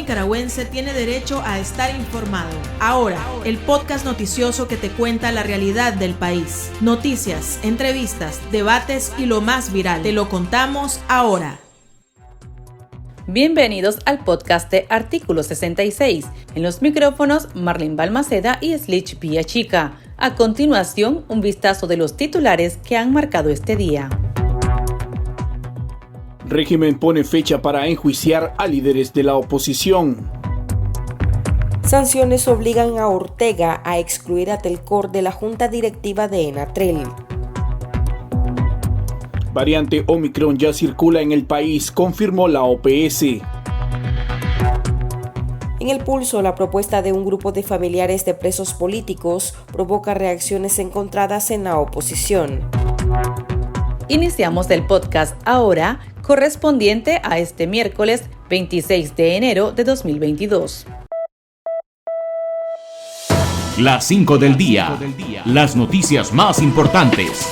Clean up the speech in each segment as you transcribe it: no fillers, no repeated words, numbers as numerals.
nicaragüense tiene derecho a estar informado. Ahora, el podcast noticioso que te cuenta la realidad del país. Noticias, entrevistas, debates y lo más viral. Te lo contamos ahora. Bienvenidos al podcast de Artículo 66. En los micrófonos, Marlene Balmaceda y Slich Villachica. A continuación, un vistazo de los titulares que han marcado este día. Régimen pone fecha para enjuiciar a líderes de la oposición. Sanciones obligan a Ortega a excluir a Telcor de la junta directiva de Enatrel. Variante Omicron ya circula en el país, confirmó la OPS. En el pulso, la propuesta de un grupo de familiares de presos políticos provoca reacciones encontradas en la oposición. Iniciamos el podcast ahora, correspondiente a este miércoles 26 de enero de 2022. Las 5 del día. Las noticias más importantes.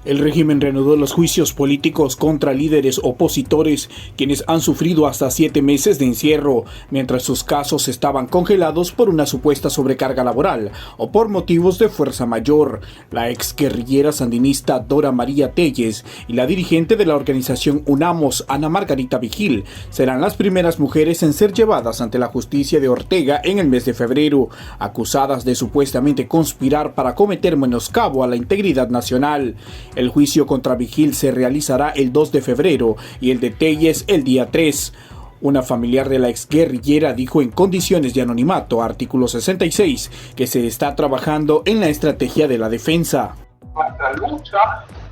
El régimen reanudó los juicios políticos contra líderes opositores, quienes han sufrido hasta 7 meses de encierro, mientras sus casos estaban congelados por una supuesta sobrecarga laboral o por motivos de fuerza mayor. La exguerrillera sandinista Dora María Telles y la dirigente de la organización UNAMOS, Ana Margarita Vigil, serán las primeras mujeres en ser llevadas ante la justicia de Ortega en el mes de febrero, acusadas de supuestamente conspirar para cometer menoscabo a la integridad nacional. El juicio contra Vigil se realizará el 2 de febrero y el de Telles el día 3. Una familiar de la exguerrillera dijo en condiciones de anonimato, Artículo 66, que se está trabajando en la estrategia de la defensa. Nuestra lucha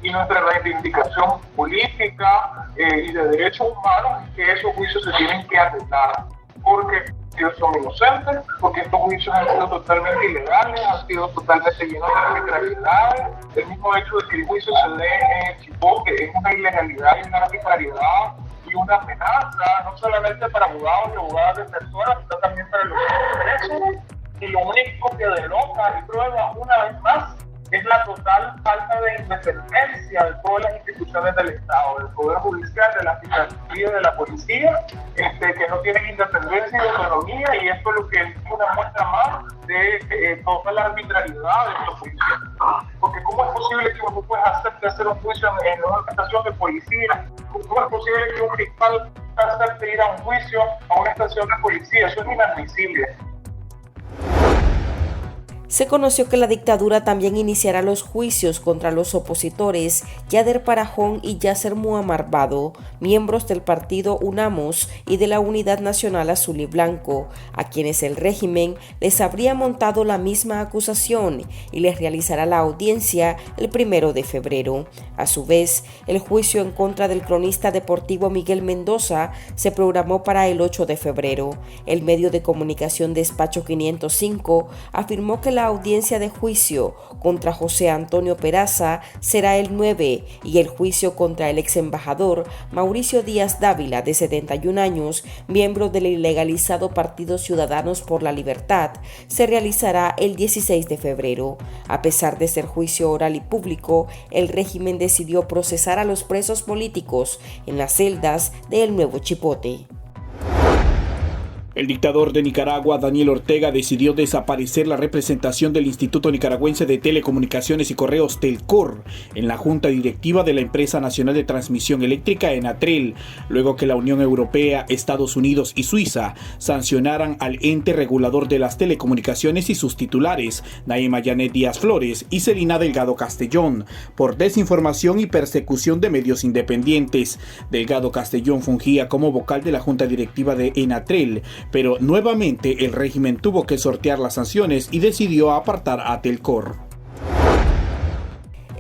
y nuestra reivindicación política y de derechos humanos es que esos juicios se tienen que arreglar, porque ellos son inocentes, porque estos juicios han sido totalmente ilegales, han sido totalmente llenos de arbitrariedades. El mismo hecho de que el juicio se dé en Chipó, que es una ilegalidad y una arbitrariedad y una amenaza, no solamente para abogados y abogadas defensoras, sino también para los presos. Y lo único que denota y prueba una vez más es la total falta de independencia de todas las instituciones del Estado, del Poder Judicial, de la Fiscalía, de la Policía, que no tienen independencia y autonomía, y esto es lo que es una muestra más de toda la arbitrariedad de estos juicios. Porque ¿cómo es posible que un juez acepte hacer un juicio en una estación de policía? ¿Cómo es posible que un fiscal acepte ir a un juicio a una estación de policía? Eso es inadmisible. Se conoció que la dictadura también iniciará los juicios contra los opositores Yader Parajón y Yasser Muammar Bado, miembros del partido UNAMOS y de la Unidad Nacional Azul y Blanco, a quienes el régimen les habría montado la misma acusación y les realizará la audiencia el 1 de febrero. A su vez, el juicio en contra del cronista deportivo Miguel Mendoza se programó para el 8 de febrero. El medio de comunicación Despacho 505 afirmó que la audiencia de juicio contra José Antonio Peraza será el 9 y el juicio contra el ex embajador Mauricio Díaz Dávila, de 71 años, miembro del ilegalizado Partido Ciudadanos por la Libertad, se realizará el 16 de febrero. A pesar de ser juicio oral y público, el régimen decidió procesar a los presos políticos en las celdas de El Nuevo Chipote. El dictador de Nicaragua, Daniel Ortega, decidió desaparecer la representación del Instituto Nicaragüense de Telecomunicaciones y Correos, Telcor, en la junta directiva de la Empresa Nacional de Transmisión Eléctrica, Enatrel, luego que la Unión Europea, Estados Unidos y Suiza sancionaran al ente regulador de las telecomunicaciones y sus titulares, Naima Janet Díaz Flores y Celina Delgado Castellón, por desinformación y persecución de medios independientes. Delgado Castellón fungía como vocal de la junta directiva de Enatrel, pero nuevamente el régimen tuvo que sortear las sanciones y decidió apartar a Telcor.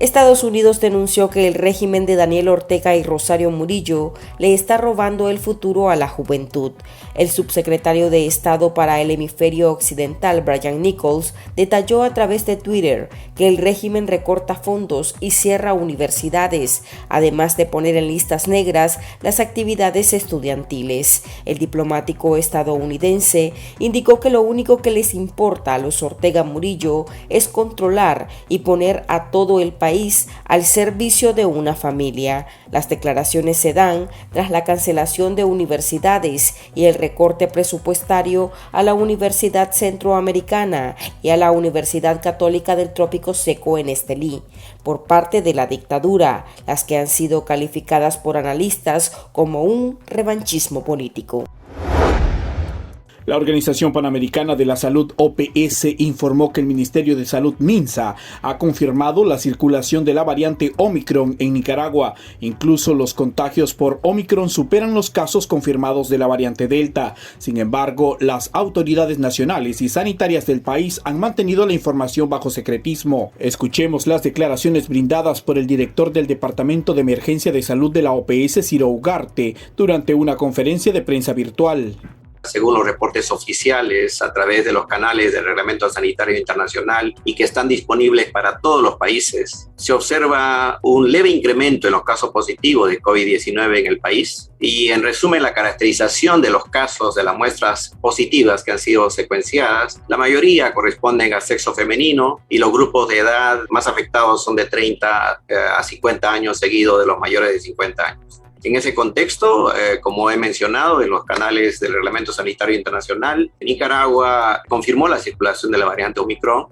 Estados Unidos denunció que el régimen de Daniel Ortega y Rosario Murillo le está robando el futuro a la juventud. El subsecretario de Estado para el Hemisferio Occidental, Brian Nichols, detalló a través de Twitter que el régimen recorta fondos y cierra universidades, además de poner en listas negras las actividades estudiantiles. El diplomático estadounidense indicó que lo único que les importa a los Ortega Murillo es controlar y poner a todo el país país al servicio de una familia. Las declaraciones se dan tras la cancelación de universidades y el recorte presupuestario a la Universidad Centroamericana y a la Universidad Católica del Trópico Seco en Estelí, por parte de la dictadura, las que han sido calificadas por analistas como un revanchismo político. La Organización Panamericana de la Salud, OPS, informó que el Ministerio de Salud, MINSA, ha confirmado la circulación de la variante Omicron en Nicaragua. Incluso los contagios por Omicron superan los casos confirmados de la variante Delta. Sin embargo, las autoridades nacionales y sanitarias del país han mantenido la información bajo secretismo. Escuchemos las declaraciones brindadas por el director del Departamento de Emergencia de Salud de la OPS, Ciro Ugarte, durante una conferencia de prensa virtual. Según los reportes oficiales a través de los canales del Reglamento Sanitario Internacional y que están disponibles para todos los países, se observa un leve incremento en los casos positivos de COVID-19 en el país y, en resumen, la caracterización de los casos de las muestras positivas que han sido secuenciadas, la mayoría corresponden al sexo femenino y los grupos de edad más afectados son de 30 a 50 años seguidos de los mayores de 50 años. En ese contexto, como he mencionado en los canales del Reglamento Sanitario Internacional, Nicaragua confirmó la circulación de la variante Omicron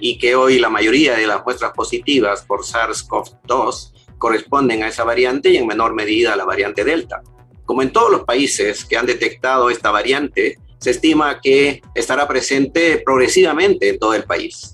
y que hoy la mayoría de las muestras positivas por SARS-CoV-2 corresponden a esa variante y en menor medida a la variante Delta. Como en todos los países que han detectado esta variante, se estima que estará presente progresivamente en todo el país.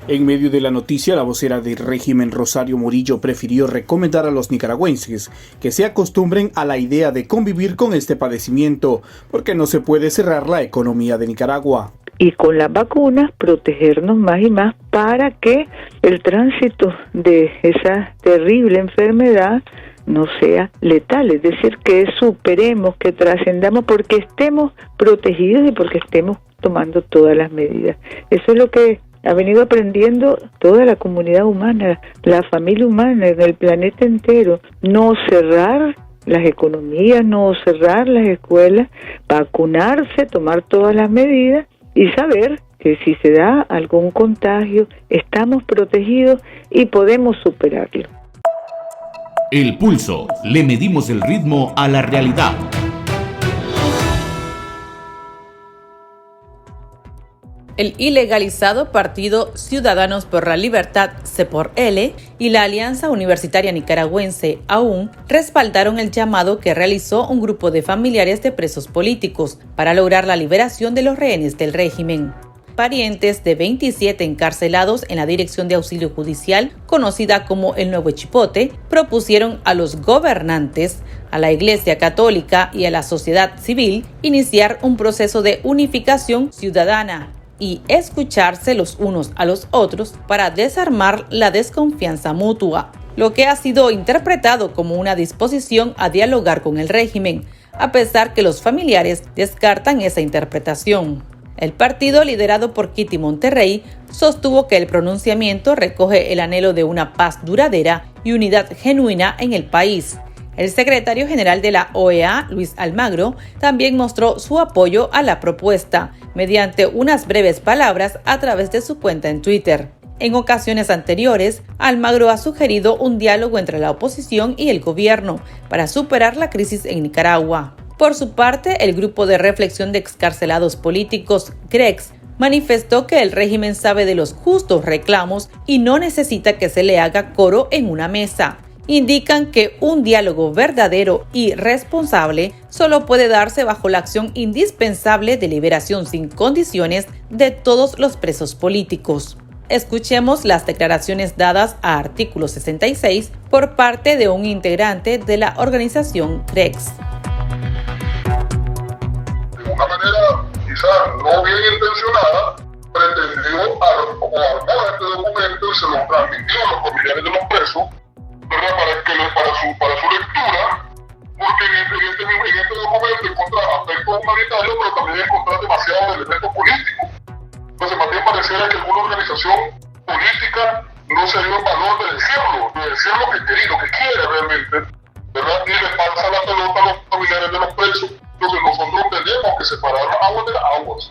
En medio de la noticia, la vocera del régimen, Rosario Murillo, prefirió recomendar a los nicaragüenses que se acostumbren a la idea de convivir con este padecimiento, porque no se puede cerrar la economía de Nicaragua. Y con las vacunas protegernos más y más para que el tránsito de esa terrible enfermedad no sea letal, es decir, que superemos, que trascendamos porque estemos protegidos y porque estemos tomando todas las medidas. Eso es lo que ha venido aprendiendo toda la comunidad humana, la familia humana en el planeta entero. No cerrar las economías, no cerrar las escuelas, vacunarse, tomar todas las medidas y saber que si se da algún contagio, estamos protegidos y podemos superarlo. El Pulso. Le medimos el ritmo a la realidad. El ilegalizado Partido Ciudadanos por la Libertad, C4L, y la Alianza Universitaria Nicaragüense, AUN, respaldaron el llamado que realizó un grupo de familiares de presos políticos para lograr la liberación de los rehenes del régimen. Parientes de 27 encarcelados en la Dirección de Auxilio Judicial, conocida como el Nuevo Chipote, propusieron a los gobernantes, a la Iglesia Católica y a la sociedad civil iniciar un proceso de unificación ciudadana y escucharse los unos a los otros para desarmar la desconfianza mutua, lo que ha sido interpretado como una disposición a dialogar con el régimen, a pesar que los familiares descartan esa interpretación. El partido, liderado por Kitty Monterrey, sostuvo que el pronunciamiento recoge el anhelo de una paz duradera y unidad genuina en el país. El secretario general de la OEA, Luis Almagro, también mostró su apoyo a la propuesta mediante unas breves palabras a través de su cuenta en Twitter. En ocasiones anteriores, Almagro ha sugerido un diálogo entre la oposición y el gobierno para superar la crisis en Nicaragua. Por su parte, el Grupo de Reflexión de Excarcelados Políticos, GREX, manifestó que el régimen sabe de los justos reclamos y no necesita que se le haga coro en una mesa. Indican que un diálogo verdadero y responsable solo puede darse bajo la acción indispensable de liberación sin condiciones de todos los presos políticos. Escuchemos las declaraciones dadas a Artículo 66 por parte de un integrante de la organización GREX. De una manera quizás no bien intencionada, pretendió armar este documento y se lo transmitió a los familiares de los presos, ¿verdad? Para su lectura, porque en este documento encontré aspectos humanitarios, pero también encontré demasiados elementos políticos. Entonces, más bien pareciera que alguna organización política no se dio el valor de decir lo que quería, lo que quiere realmente, ¿verdad? Y le pasa la pelota a los familiares de los presos. Entonces, nosotros tenemos que separar las aguas de las aguas.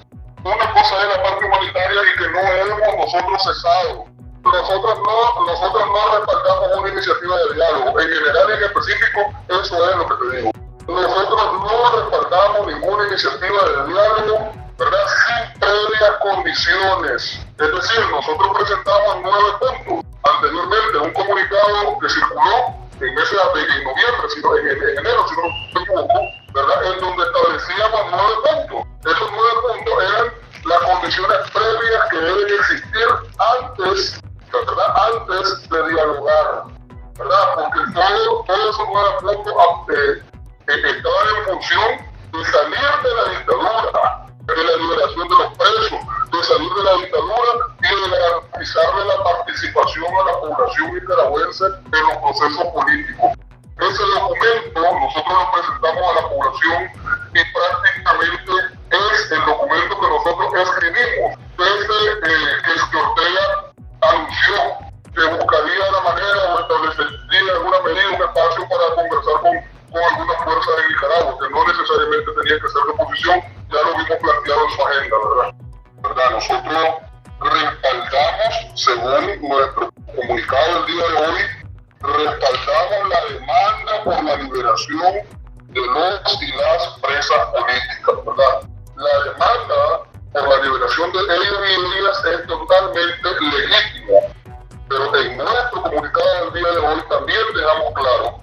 Una cosa es la parte humanitaria y que no hemos nosotros cesado nosotros no respaldamos una iniciativa de diálogo. En general y en específico, eso es lo que te digo. Nosotros no respaldamos ninguna iniciativa de diálogo, ¿verdad?, sin previas condiciones. Es decir, nosotros presentamos 9 puntos anteriormente, un comunicado que circuló en noviembre, en enero, si no me equivoco, ¿verdad?, en donde establecíamos 9 puntos. Esos 9 puntos eran las condiciones previas que deben existir antes, ¿verdad?, antes de dialogar, ¿verdad?, porque todos esos 9 puntos estaban en función de salir de la dictadura, de la liberación de los presos, de salir de la dictadura y de garantizarle la participación a la población nicaragüense en los procesos políticos. Ese documento nosotros lo presentamos a la población y prácticamente es el documento que nosotros escribimos desde que Ortega anunció que buscaría la manera o establecería en alguna medida un espacio para conversar con algunas fuerzas en Nicaragua, que no necesariamente tenía que ser de oposición. Ya lo vimos planteado en su agenda, ¿verdad? Nosotros respaldamos, según nuestro comunicado el día de hoy, respaldamos la demanda por la liberación de los y las presas políticas, ¿verdad? La demanda por la liberación de ellos y ellas es totalmente legítima, pero en nuestro comunicado del día de hoy también dejamos claro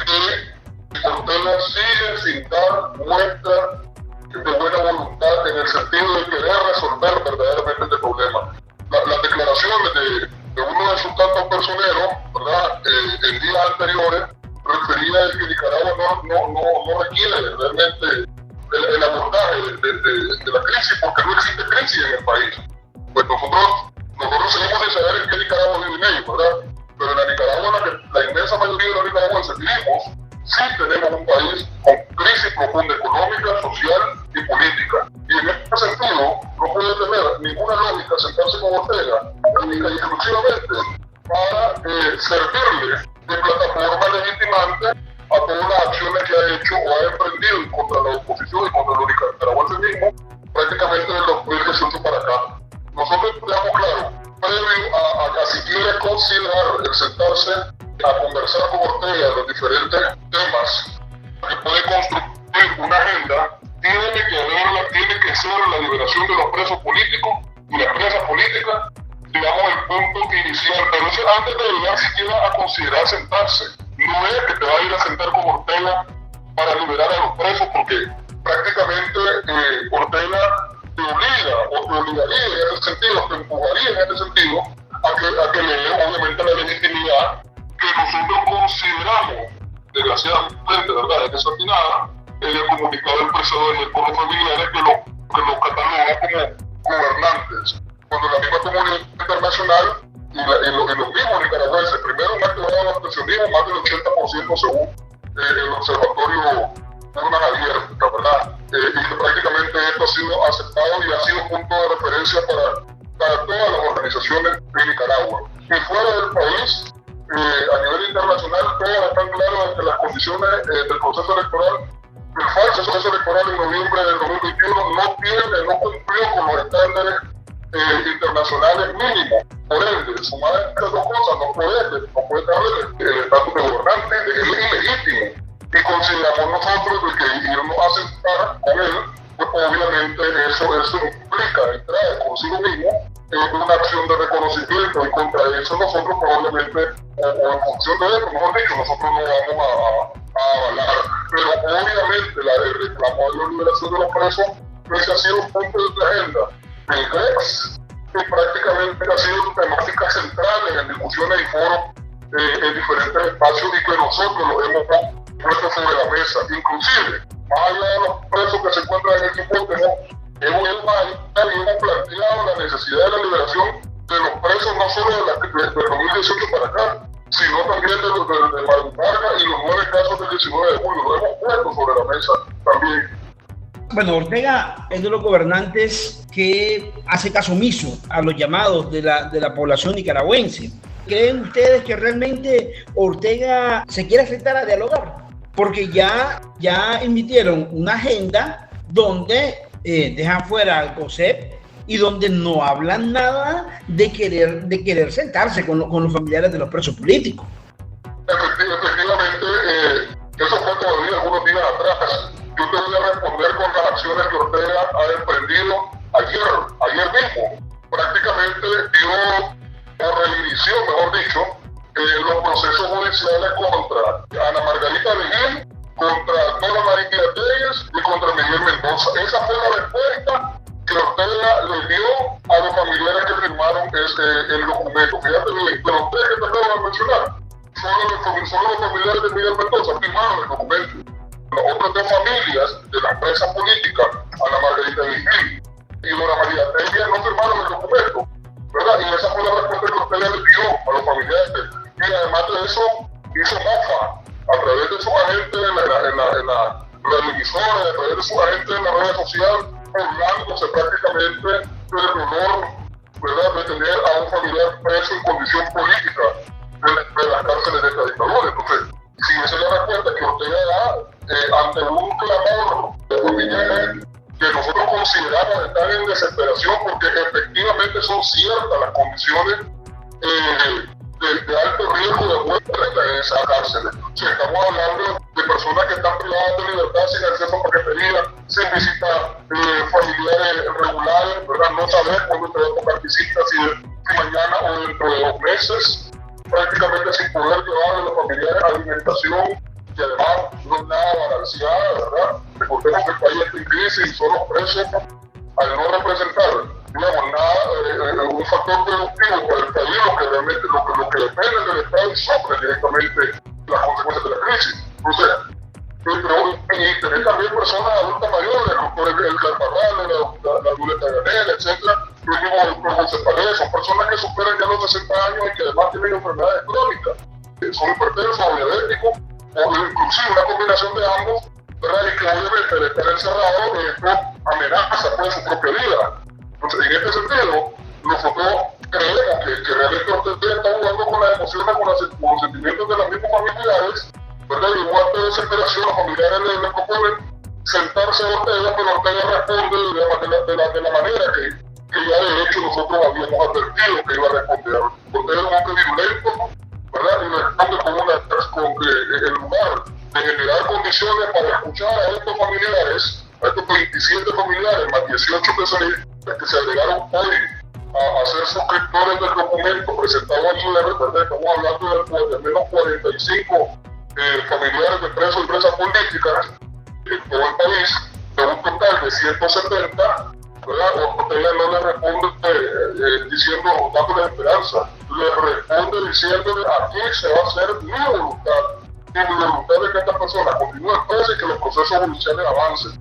que Ortega sigue sin dar muestra de buena voluntad en el sentido de querer resolver verdaderamente este problema. Las declaraciones de uno de sus tantos personeros, ¿verdad?, en días anteriores, refería a que Nicaragua no requiere realmente el abordaje de la crisis, porque no existe crisis en el país. Pues nosotros seguimos sin saber en qué Nicaragua vive en ellos, ¿verdad? Pero en la Nicaragua, la inmensa mayoría de los nicaragüenses vivimos, sí tenemos un país con crisis profunda económica, social y política. Y en este sentido, no puede tener ninguna lógica sentarse con Ortega única y exclusivamente para servirle de plataforma legitimante a todas las acciones que ha hecho o ha emprendido contra la oposición y contra los nicaragüenses mismos, prácticamente del 2018 para acá. Nosotros tenemos claro, previo a siquiera considerar el sentarse a conversar con Ortega los diferentes temas que puede construir una agenda, tiene que ser la liberación de los presos políticos y las presas políticas, digamos, el punto inicial. Pero eso antes de llegar siquiera a considerar sentarse. No es que te va a ir a sentar con Ortega para liberar a los presos, porque prácticamente Ortega te obliga o te obligaría en ese sentido, te empujaría en ese sentido a que le dé obviamente la legitimidad que nosotros consideramos, desgraciadamente, ¿verdad?, desatinada, en el comunicado expresado del Foro Familiares que los cataloga como gobernantes. Cuando la misma comunidad internacional y los mismos nicaragüenses, primero han activado el abstencionismo más del 80% según el observatorio Urnas Abiertas, ¿verdad? Y que prácticamente esto ha sido aceptado y ha sido punto de referencia para todas las organizaciones de Nicaragua. Y fuera del país, a nivel internacional, todas están claras que las condiciones del proceso electoral, el falso proceso electoral en noviembre del 2021 no cumplió con los estándares internacionales mínimos. Por ende, sumar estas dos cosas no puede darle el estatus de gobernante, es ilegítimo. Y consideramos nosotros que irnos a sentar con él, pues obviamente eso implica entrar consigo mismo en una acción de reconocimiento, y contra eso nosotros probablemente, o en función de eso, mejor dicho, nosotros no vamos a avalar. Pero obviamente el reclamo de la liberación de los presos, ese ha sido un punto de la agenda del GREX, que prácticamente ha sido temática central en discusiones y foros en diferentes espacios, y que nosotros lo hemos puesto sobre la mesa. Inclusive, más allá de los presos que se encuentran en el hipótesis, hemos planteado la necesidad de la liberación de los presos no solo del 2018 para acá, sino también de Mario Vargas y los 9 casos del 19 de julio. Lo hemos puesto sobre la mesa también. Bueno, Ortega es de los gobernantes que hace caso omiso a los llamados de la población nicaragüense. ¿Creen ustedes que realmente Ortega se quiere sentar a dialogar? Porque ya emitieron una agenda donde dejan fuera al COSEP, y donde no hablan nada de querer sentarse con los familiares de los presos políticos. Efectivamente, eso fue todavía algunos días atrás. Yo te voy a responder con las acciones que Ortega ha emprendido ayer mismo. Prácticamente reinició, mejor dicho, los procesos judiciales contra Ana Margarita Vigil, contra Dora María Telles y contra Miguel Mendoza. Esa fue la respuesta que Ortega le dio a los familiares que firmaron el documento. Fíjate bien, de los tres que te acabo de mencionar, solo los familiares de Miguel Mendoza firmaron el documento. Las otras dos familias de la empresa política, Ana Margarita Vigil y Dora María Telles, no firmaron el documento, ¿verdad? Y esa fue la respuesta que Ortega le dio a los familiares. Y además de eso, hizo mofa a través de sus agentes en la emisora, a través de sus agentes en las redes sociales, burlándose prácticamente del honor, ¿verdad?, de tener a un familiar preso en condición política de las cárceles de esta dictadura. Entonces, si esa es la respuesta que Ortega da ante un clamor de familiares que nosotros consideramos estar en desesperación porque efectivamente son ciertas las condiciones de alto riesgo de muerte en esa cárcel. Si estamos hablando de personas que están privadas de libertad sin acceso a paquetería, sin visitar familiares regulares, ¿verdad? No saber cuándo te va a tocar visita, si mañana o dentro de 2 meses, prácticamente sin poder llevar a los familiares alimentación, y además no es nada balanceada, ¿verdad? Recordemos que el país está en crisis y son los presos, al no representar, digamos, nada, un factor productivo para el país, lo que depende del Estado y sufre directamente las consecuencias de la crisis. Entonces, y tener también personas adultas mayores, el doctor El Carparral, la Violeta Ganel, etcétera, los mismos doctor José Paredes, son personas que superan ya los 60 años y que además tienen enfermedades crónicas, son hipertensos o diabéticos, o inclusive una combinación de ambos, ¿verdad? Y que obviamente al estar encerrado esto amenaza pues su propia vida. Entonces, en este sentido, nosotros creemos que realmente Ortega está jugando con las emociones, con los sentimientos de los mismos familiares, ¿verdad? Y igual de desesperación, los familiares le proponen sentarse a Ortega, pero Ortega responde de la manera que ya de hecho nosotros habíamos advertido que iba a responder. Ortega es un hombre virulento, ¿verdad? Y responde con que en lugar de generar condiciones para escuchar a estos familiares, a estos 27 familiares, más 18 que se agregaron hoy a ser suscriptores del documento presentado allí, ¿verdad? Estamos hablando de menos 45 familiares de presos y presas políticas en todo el país, de un total de 170, ¿verdad? Ortega no le responde diciendo, dándole esperanza, le responde diciéndole, aquí se va a hacer mi voluntad, y mi voluntad de que estas personas continúen presas y que los procesos judiciales avancen.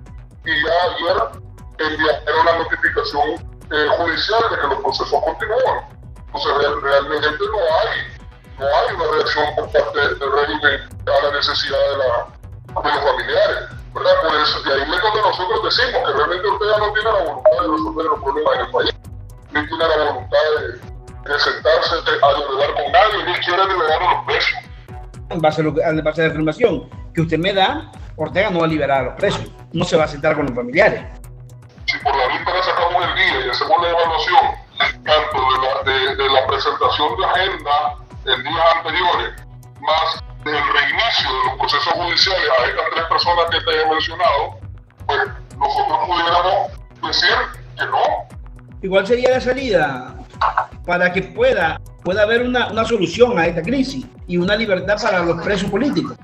Y ya ayer enviaron una notificación judicial de que los procesos continúan. Entonces realmente no hay una reacción por parte del régimen a la necesidad de los familiares, ¿verdad? Por eso, y ahí es donde nosotros decimos que realmente Ortega no tiene la voluntad de resolver los problemas en el país, ni tiene la voluntad de sentarse a dialogar con nadie, ni quiere liberar a los presos. En base a la afirmación que usted me da, Ortega no va a liberar a los presos, no se va a sentar con los familiares. Si por la vista le sacamos el día y hacemos la evaluación tanto de la presentación de agenda en días anteriores, más del reinicio de los procesos judiciales a estas 3 personas que te he mencionado, pues nosotros pudiéramos decir que no. Igual sería la salida para que pueda haber una solución a esta crisis y una libertad para los presos políticos.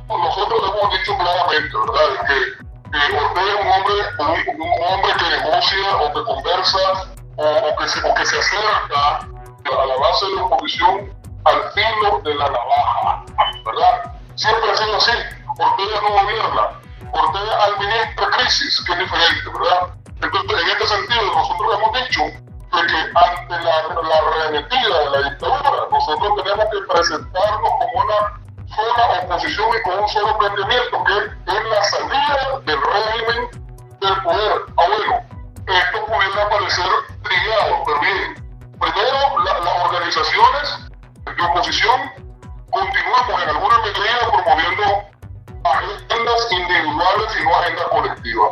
Nosotros hemos dicho claramente, ¿verdad?, que Ortega es un hombre que negocia o que conversa o que se acerca a la base de la oposición al filo de la navaja, ¿verdad? Siempre ha sido así. Ortega no gobierna, Ortega administra crisis, que es diferente, ¿verdad? Entonces, en este sentido, nosotros hemos dicho que ante la arremetida de la dictadura, nosotros tenemos que presentarnos como una sola oposición y con un solo planteamiento, que es la salida del régimen del poder. Bueno, esto pudiera parecer trillado, pero bien, primero las organizaciones de oposición continuamos en alguna medida promoviendo agendas individuales y no agendas colectivas.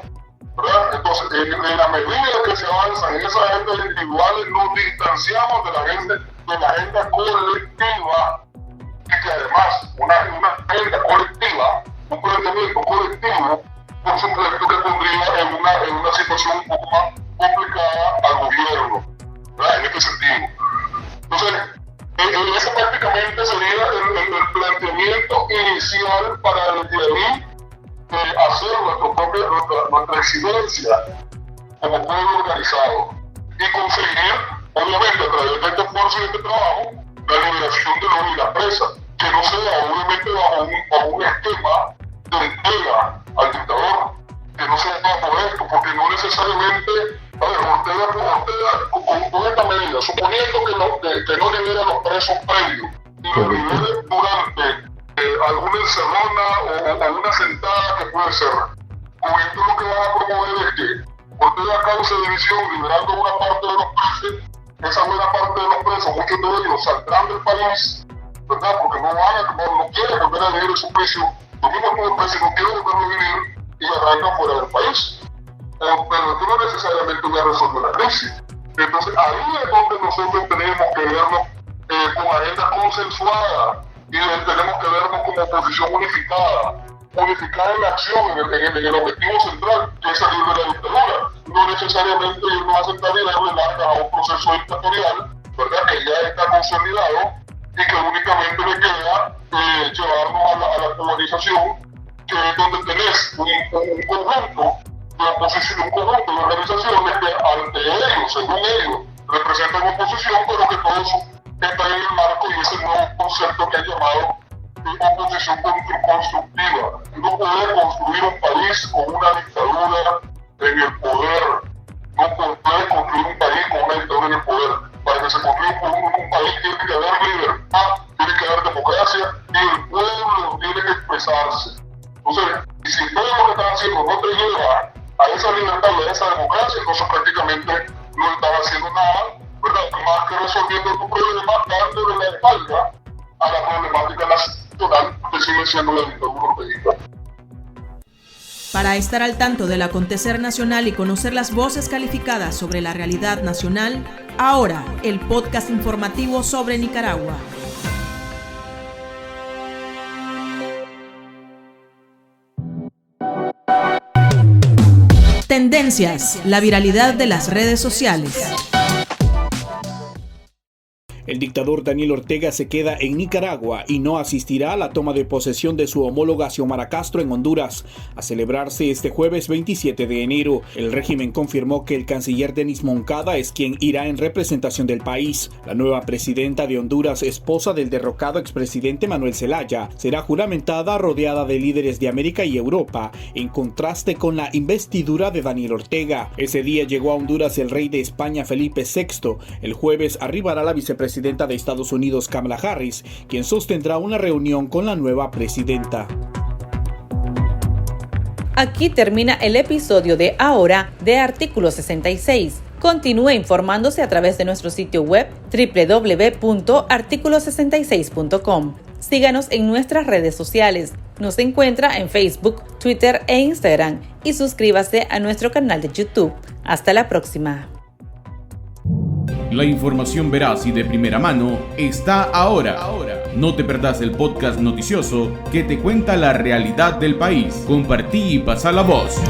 ¿verdad? Entonces, en la medida que se avanza en esas agendas individuales, nos distanciamos de la agenda colectiva, y que además una agenda colectiva, un planteamiento colectivo, por supuesto que pondría en una situación un poco más complicada al gobierno, ¿verdad? En este sentido. Entonces, ese prácticamente sería el planteamiento inicial para desde ahí hacer nuestra exigencia como pueblo organizado y conseguir, obviamente, a través de este esfuerzo y este trabajo, la liberación de los y las presas, que no sea obviamente bajo un esquema de entrega al dictador, que no sea bajo esto, porque no necesariamente, a ver, Ortega con esta medida, suponiendo que no libera los presos previos y los libere durante alguna encerrona o una sentada que puede ser, con esto lo que va a promover es que Ortega causa división liberando una parte de los presos, esa buena parte de los presos, muchos de ellos saldrán del país, ¿verdad? Porque no quieren volver a vivir en su juicio, los mismos como presos no quieren volver a vivir y arrancan fuera del país. Pero esto no necesariamente va a resolver la crisis. Entonces ahí es donde nosotros tenemos que vernos con agenda consensuada y tenemos que vernos como oposición unificada en la acción, en el objetivo central, que es salir de la dictadura. No necesariamente irnos a sentar y darle largas a un proceso dictatorial, ¿verdad? Que ya está consolidado y que únicamente le queda llevarnos a la polarización, que es donde tenés un conjunto de oposición, un conjunto de organizaciones que ante ellos, según ellos, representan oposición, pero que todos están en el marco y ese nuevo concepto que han llamado oposición constructiva. No puede construir un país con una dictadura en el poder, no puede construir un país con una dictadura en el poder. Para que se construya un país tiene que haber libertad, tiene que haber democracia y el pueblo tiene que expresarse. Entonces, si todo lo que están haciendo no te lleva a esa libertad y a esa democracia, entonces prácticamente no están haciendo nada, ¿verdad? Más que resolviendo tu problema, dándole la espalda a la problemática nacional que sigue siendo la dictadura orteguista. Para estar al tanto del acontecer nacional y conocer las voces calificadas sobre la realidad nacional, ahora el podcast informativo sobre Nicaragua. Tendencias, la viralidad de las redes sociales. El dictador Daniel Ortega se queda en Nicaragua y no asistirá a la toma de posesión de su homóloga Xiomara Castro en Honduras, a celebrarse este jueves 27 de enero. El régimen confirmó que el canciller Denis Moncada es quien irá en representación del país. La nueva presidenta de Honduras, esposa del derrocado expresidente Manuel Zelaya, será juramentada rodeada de líderes de América y Europa, en contraste con la investidura de Daniel Ortega. Ese día llegó a Honduras el rey de España Felipe VI. El jueves arribará la vicepresidenta de Estados Unidos Kamala Harris, quien sostendrá una reunión con la nueva presidenta. Aquí termina el episodio de Ahora de Artículo 66. Continúe informándose a través de nuestro sitio web www.articulo66.com. Síganos en nuestras redes sociales. Nos encuentra en Facebook, Twitter e Instagram y suscríbase a nuestro canal de YouTube. Hasta la próxima. La información veraz y de primera mano está ahora. No te perdás el podcast noticioso que te cuenta la realidad del país. Compartí y pasa la voz.